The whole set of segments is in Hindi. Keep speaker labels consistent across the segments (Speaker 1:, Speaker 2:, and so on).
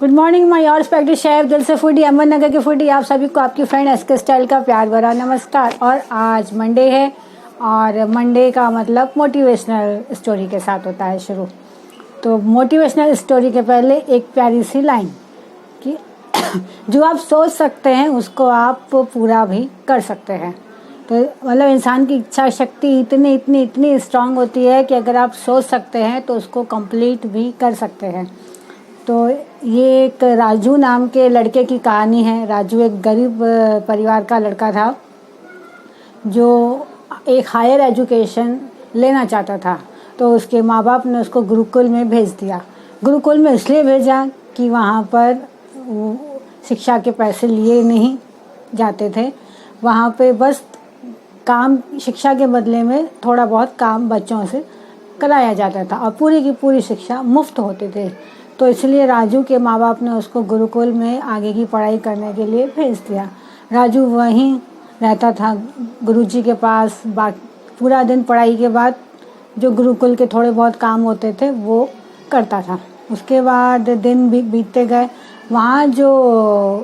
Speaker 1: Good morning my all respected chef, दिल से फूडी, अहमदनगर के फूडी, आप सभी को आपकी फ्रेंड एसके स्टाइल का प्यार भरा नमस्कार। और आज मंडे है और मंडे का मतलब मोटिवेशनल स्टोरी के साथ होता है शुरू। तो मोटिवेशनल स्टोरी के पहले एक प्यारी सी लाइन कि जो आप सोच सकते हैं उसको आप पूरा भी कर सकते हैं। तो मतलब इंसान की इच्छा शक्ति इतनी इतनी इतनी स्ट्रांग होती है कि अगर आप सोच सकते हैं तो उसको कंप्लीट भी कर सकते हैं। तो ये एक राजू नाम के लड़के की कहानी है। राजू एक गरीब परिवार का लड़का था जो एक हायर एजुकेशन लेना चाहता था। तो उसके माँ बाप ने उसको गुरुकुल में भेज दिया। गुरुकुल में इसलिए भेजा कि वहाँ पर शिक्षा के पैसे लिए नहीं जाते थे। वहाँ पे बस काम, शिक्षा के बदले में थोड़ा बहुत काम बच्चों से कराया जाता था और पूरी की पूरी शिक्षा मुफ्त होती थी। तो इसलिए राजू के माँ बाप ने उसको गुरुकुल में आगे की पढ़ाई करने के लिए भेज दिया। राजू वहीं रहता था गुरुजी के पास। पूरा दिन पढ़ाई के बाद जो गुरुकुल के थोड़े बहुत काम होते थे वो करता था। उसके बाद दिन भी बीतते गए। वहाँ जो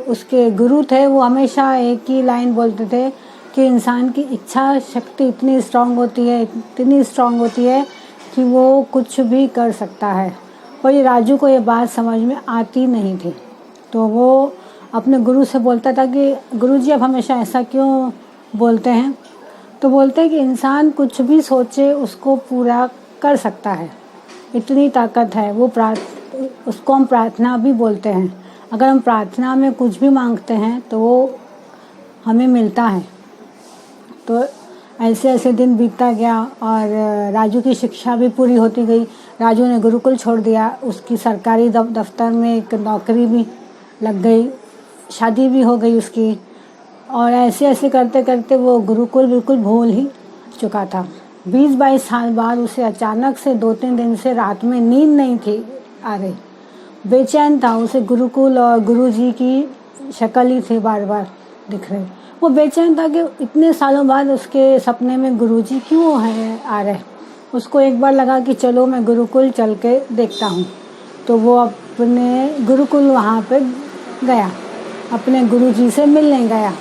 Speaker 1: उसके गुरु थे वो हमेशा एक ही लाइन बोलते थे कि इंसान की इच्छा शक्ति इतनी स्ट्रांग होती है, इतनी स्ट्रांग होती है कि वो कुछ भी कर सकता है। और ये राजू को ये बात समझ में आती नहीं थी। तो वो अपने गुरु से बोलता था कि गुरुजी अब हमेशा ऐसा क्यों बोलते हैं। तो बोलते हैं कि इंसान कुछ भी सोचे उसको पूरा कर सकता है, इतनी ताकत है। उसको हम प्रार्थना भी बोलते हैं। अगर हम प्रार्थना में कुछ भी मांगते हैं तो वो हमें मिलता है। तो ऐसे ऐसे दिन बीतता गया और राजू की शिक्षा भी पूरी होती गई। राजू ने गुरुकुल छोड़ दिया। उसकी सरकारी दफ्तर में एक नौकरी भी लग गई, शादी भी हो गई उसकी। और ऐसे ऐसे करते करते वो गुरुकुल बिल्कुल भूल ही चुका था। 20-22 साल बाद उसे अचानक से 2-3 दिन से रात में नींद नहीं थी आ रही। बेचैन था। उसे गुरुकुल और गुरुजी की शक्ल ही थी बार बार दिख रही। वो बेचैन था कि इतने सालों बाद उसके सपने में गुरुजी क्यों आ रहे। उसको एक बार लगा कि चलो मैं गुरुकुल चल के देखता हूँ। तो वो अपने गुरुकुल वहाँ पे गया, अपने गुरुजी से मिलने गया।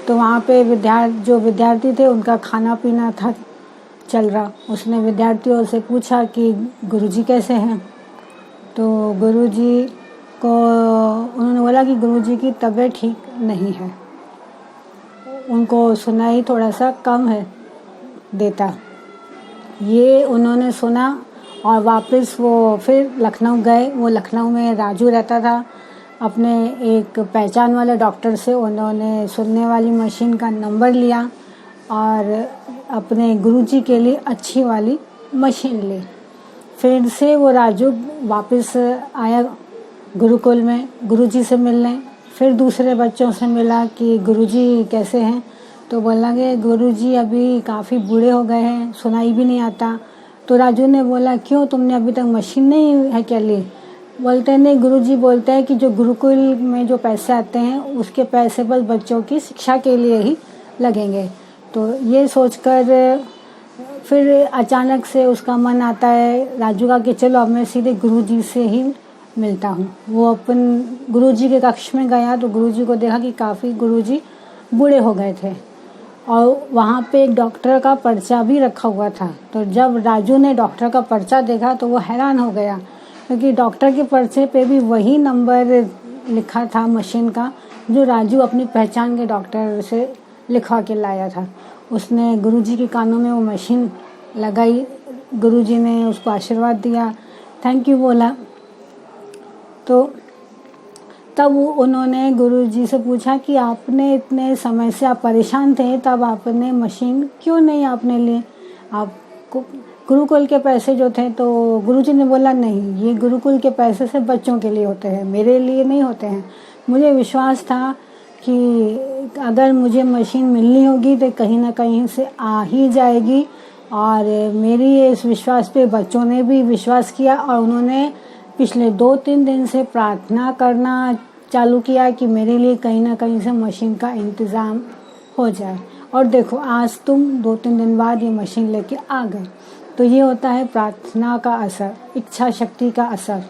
Speaker 1: तो वहाँ पे जो विद्यार्थी थे उनका खाना पीना था चल रहा। उसने विद्यार्थियों से पूछा कि गुरुजी कैसे हैं। तो गुरुजी को उन्होंने बोला कि गुरुजी की तबीयत ठीक नहीं है, उनको सुनाई थोड़ा सा कम है देता। ये उन्होंने सुना और वापस वो फिर लखनऊ गए। वो लखनऊ में राजू रहता था। अपने एक पहचान वाले डॉक्टर से उन्होंने सुनने वाली मशीन का नंबर लिया और अपने गुरुजी के लिए अच्छी वाली मशीन ली। फिर से वो राजू वापस आया गुरुकुल में गुरुजी से मिलने। फिर दूसरे बच्चों से मिला कि गुरुजी कैसे हैं। तो बोला कि गुरुजी अभी काफ़ी बूढ़े हो गए हैं, सुनाई भी नहीं आता। तो राजू ने बोला क्यों, तुमने अभी तक मशीन नहीं है क्या ली। बोलते नहीं, गुरुजी बोलते हैं कि जो गुरुकुल में जो पैसे आते हैं उसके पैसे बस बच्चों की शिक्षा के लिए ही लगेंगे। तो ये सोचकर फिर अचानक से उसका मन आता है राजू का कि चलो अब मैं सीधे गुरुजी से ही मिलता हूँ। वो अपन गुरुजी के कक्ष में गया तो गुरुजी को देखा कि काफ़ी गुरुजी बूढ़े हो गए थे और वहाँ पे एक डॉक्टर का पर्चा भी रखा हुआ था। तो जब राजू ने डॉक्टर का पर्चा देखा तो वो हैरान हो गया, क्योंकि डॉक्टर के पर्चे पे भी वही नंबर लिखा था मशीन का जो राजू अपनी पहचान के डॉक्टर से लिखवा के लाया था। उसने गुरुजी के कानों में वो मशीन लगाई। गुरुजी ने उसको आशीर्वाद दिया, थैंक यू बोला। तो तब उन्होंने गुरुजी से पूछा कि आपने इतने समय से आप परेशान थे, तब आपने मशीन क्यों नहीं आपने ली। आपको गुरुकुल के पैसे जो थे। तो गुरुजी ने बोला नहीं, ये गुरुकुल के पैसे से बच्चों के लिए होते हैं, मेरे लिए नहीं होते हैं। मुझे विश्वास था कि अगर मुझे मशीन मिलनी होगी तो कहीं ना कहीं से आ ही जाएगी। और मेरी इस विश्वास पे बच्चों ने भी विश्वास किया और उन्होंने पिछले 2-3 दिन से प्रार्थना करना चालू किया कि मेरे लिए कहीं ना कहीं से मशीन का इंतज़ाम हो जाए। और देखो आज तुम 2-3 दिन बाद ये मशीन लेके आ गए। तो ये होता है प्रार्थना का असर, इच्छा शक्ति का असर,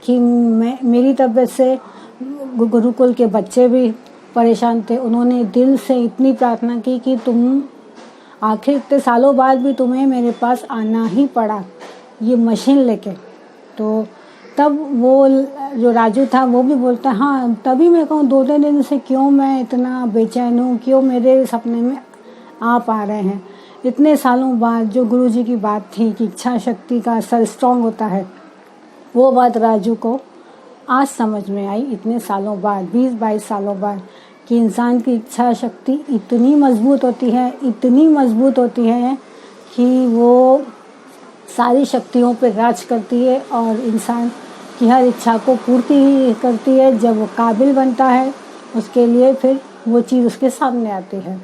Speaker 1: कि मेरी तबीयत से गुरुकुल के बच्चे भी परेशान थे। उन्होंने दिल से इतनी प्रार्थना की कि तुम आखिर इतने सालों बाद भी तुम्हें मेरे पास आना ही पड़ा ये मशीन लेके। तो तब वो जो राजू था वो भी बोलता है हाँ, तभी मैं कहूँ 2-3 दिन से क्यों मैं इतना बेचैन हूँ, क्यों मेरे सपने में आप आ रहे हैं। इतने सालों बाद जो गुरुजी की बात थी कि इच्छा शक्ति का असर स्ट्रॉन्ग होता है, वो बात राजू को आज समझ में आई इतने सालों बाद, 20-22 सालों बाद, कि इंसान की इच्छा शक्ति इतनी मजबूत होती है, इतनी मजबूत होती है कि वो सारी शक्तियों पर राज करती है और इंसान की हर इच्छा को पूर्ति करती है। जब वो काबिल बनता है उसके लिए फिर वो चीज़ उसके सामने आती है।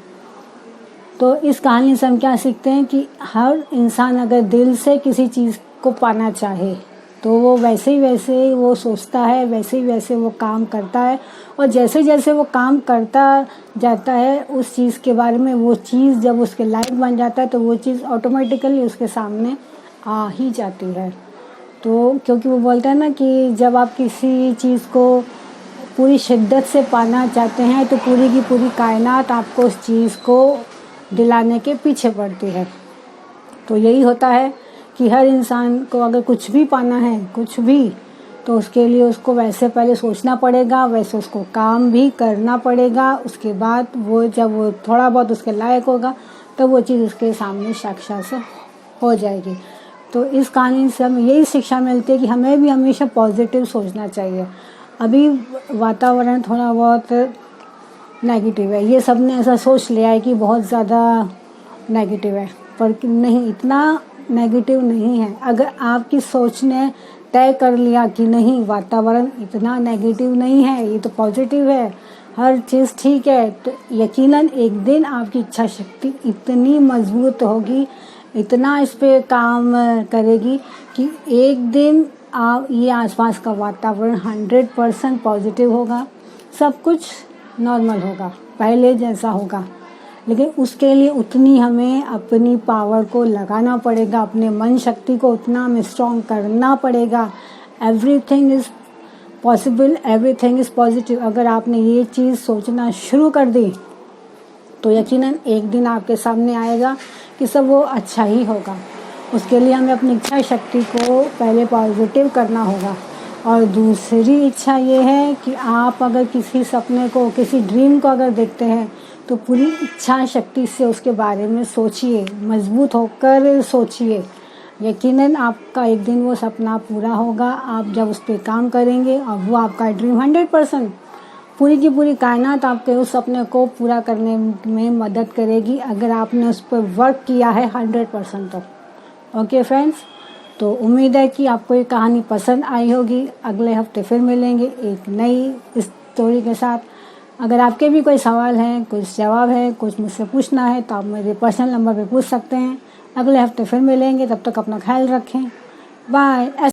Speaker 1: तो इस कहानी से हम क्या सीखते हैं कि हर इंसान अगर दिल से किसी चीज़ को पाना चाहे तो वो वैसे ही वो सोचता है, वैसे ही वैसे वो काम करता है, और जैसे जैसे वो काम करता जाता है उस चीज़ के बारे में, वो चीज़ जब उसके लायक बन जाता है तो वो चीज़ ऑटोमेटिकली उसके सामने आ ही जाती है। तो क्योंकि वो बोलता है ना कि जब आप किसी चीज़ को पूरी शिद्दत से पाना चाहते हैं तो पूरी की पूरी कायनात आपको उस चीज़ को दिलाने के पीछे पड़ती है। तो यही होता है कि हर इंसान को अगर कुछ भी पाना है, कुछ भी, तो उसके लिए उसको वैसे पहले सोचना पड़ेगा, वैसे उसको काम भी करना पड़ेगा। उसके बाद वो जब वो थोड़ा बहुत उसके लायक होगा तो वो चीज़ उसके सामने साक्षात से हो जाएगी। तो इस कहानी से हमें यही शिक्षा मिलती है कि हमें भी हमेशा पॉजिटिव सोचना चाहिए। अभी वातावरण थोड़ा बहुत नेगेटिव है, ये सब ने ऐसा सोच लिया है कि बहुत ज़्यादा नेगेटिव है, पर नहीं, इतना नेगेटिव नहीं है। अगर आपकी सोच ने तय कर लिया कि नहीं, वातावरण इतना नेगेटिव नहीं है, ये तो पॉजिटिव है, हर चीज़ ठीक है, तो यकीनन एक दिन आपकी इच्छा शक्ति इतनी मजबूत होगी, इतना इस पे काम करेगी कि एक दिन आप ये आसपास का वातावरण 100% पॉजिटिव होगा, सब कुछ नॉर्मल होगा, पहले जैसा होगा। लेकिन उसके लिए उतनी हमें अपनी पावर को लगाना पड़ेगा, अपने मन शक्ति को उतना हमें स्ट्रॉन्ग करना पड़ेगा। Everything is possible, everything is positive. अगर आपने ये चीज़ सोचना शुरू कर दी तो यकीनन एक दिन आपके सामने आएगा कि सब वो अच्छा ही होगा। उसके लिए हमें अपनी इच्छा शक्ति को पहले पॉजिटिव करना होगा। और दूसरी इच्छा ये है कि आप अगर किसी सपने को, किसी ड्रीम को अगर देखते हैं तो पूरी इच्छा शक्ति से उसके बारे में सोचिए, मजबूत होकर सोचिए। यकीनन आपका एक दिन वो सपना पूरा होगा। आप जब उस पर काम करेंगे और वो आपका ड्रीम 100% पूरी की पूरी कायनात आपके उस सपने को पूरा करने में मदद करेगी अगर आपने उस पर वर्क किया है 100% तो। ओके फ्रेंड्स, तो उम्मीद है कि आपको ये कहानी पसंद आई होगी। अगले हफ्ते फिर मिलेंगे एक नई स्टोरी के साथ। अगर आपके भी कोई सवाल हैं, कुछ जवाब है, कुछ मुझसे पूछना है तो आप मेरे पर्सनल नंबर पे पूछ सकते हैं। अगले हफ्ते फिर मिलेंगे, तब तक अपना ख्याल रखें। बाय।